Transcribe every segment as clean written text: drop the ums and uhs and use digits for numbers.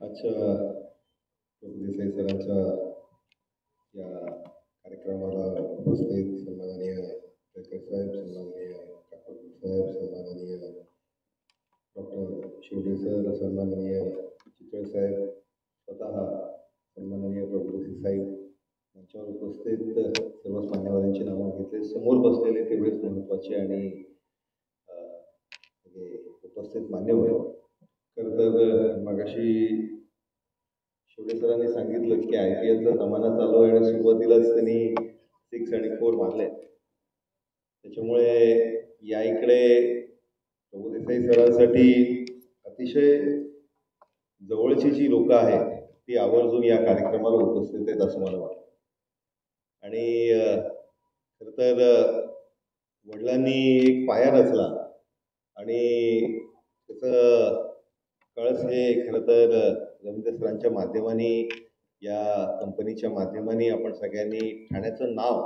आजच्या प्रभू देसाई सरांच्या या कार्यक्रमाला उपस्थित सन्माननीय केळकर साहेब, सन्माननीय काकोडकर साहेब, सन्माननीय डॉक्टर शिवडे सर, सन्माननीय चितळे साहेब, स्वतः सन्माननीय प्रभू देसाई यांच्यावर उपस्थित सर्व मान्यवरांची नावं घेतले. समोर बसलेले तेवढेच महत्त्वाचे आणि उपस्थित मान्यवर. खरं तर मगाशी शिवडे सरांनी सांगितलं की IPLचा जमाना चालू आहे आणि सुरुवातीलाच त्यांनी 6 आणि 4 मारले. त्याच्यामुळे या इकडे प्रभू देसाई सरांसाठी अतिशय जवळची जी लोकं आहेत ती आवर्जून या कार्यक्रमाला उपस्थित आहेत असं मला वाटतं. आणि खरं तर वडिलांनी एक पाया रचला आणि त्याचं कळस हे खरं तर रवींद्र सरांच्या माध्यमाने या कंपनीच्या माध्यमाने आपण सगळ्यांनी ठाण्याचं नाव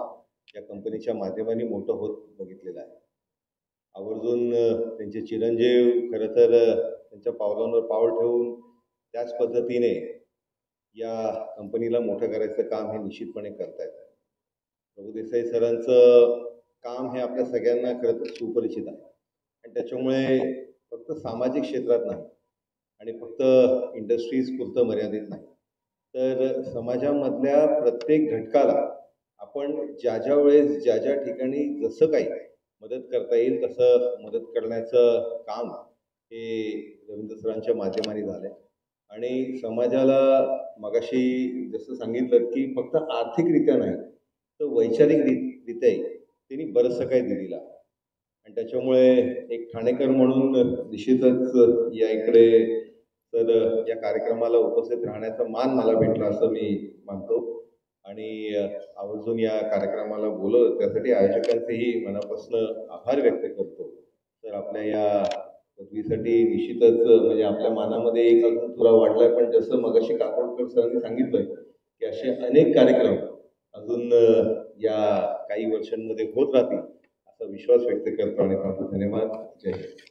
या कंपनीच्या माध्यमाने मोठं होत बघितलेलं आहे. आवर्जून त्यांचे चिरंजीव खरं तर त्यांच्या पावलांवर पाऊल ठेवून त्याच पद्धतीने या कंपनीला मोठं करायचं काम हे निश्चितपणे करतायत. प्रभू देसाई सरांचं काम हे आपल्या सगळ्यांना खरं तर सुपरिचित आहे आणि त्याच्यामुळे फक्त सामाजिक क्षेत्रात नाही आणि फक्त इंडस्ट्रीज पुरतं मर्यादित नाही, तर समाजामधल्या प्रत्येक घटकाला आपण ज्या वेळेस ज्या ठिकाणी जसं काही मदत करता येईल तसं मदत करण्याचं काम हे रवींद्र सरांच्या माध्यमाने झालं आहे. आणि समाजाला मगाशी जसं सांगितलं की फक्त आर्थिकरित्या नाही तर वैचारिकरित्याही त्यांनी बरंचसं काही दिलेलं आहे आणि त्याच्यामुळे एक ठाणेकर म्हणून निश्चितच या इकडे तर या कार्यक्रमाला उपस्थित राहण्याचा मान मला भेटला असं मी मानतो आणि आवर्जून या कार्यक्रमाला बोलवलं त्यासाठी आयोजकांचेही मनापासून आभार व्यक्त करतो. तर आपल्या या पदवीसाठी निश्चितच म्हणजे आपल्या मनामध्ये एक अजून तुरा वाढलाय, पण जसं मगाशी काकोडकर सरांनी सांगितलं की असे अनेक कार्यक्रम अजून या काही वर्षांमध्ये होत राहतील असा विश्वास व्यक्त करतो आणि धन्यवाद. जय हिंद.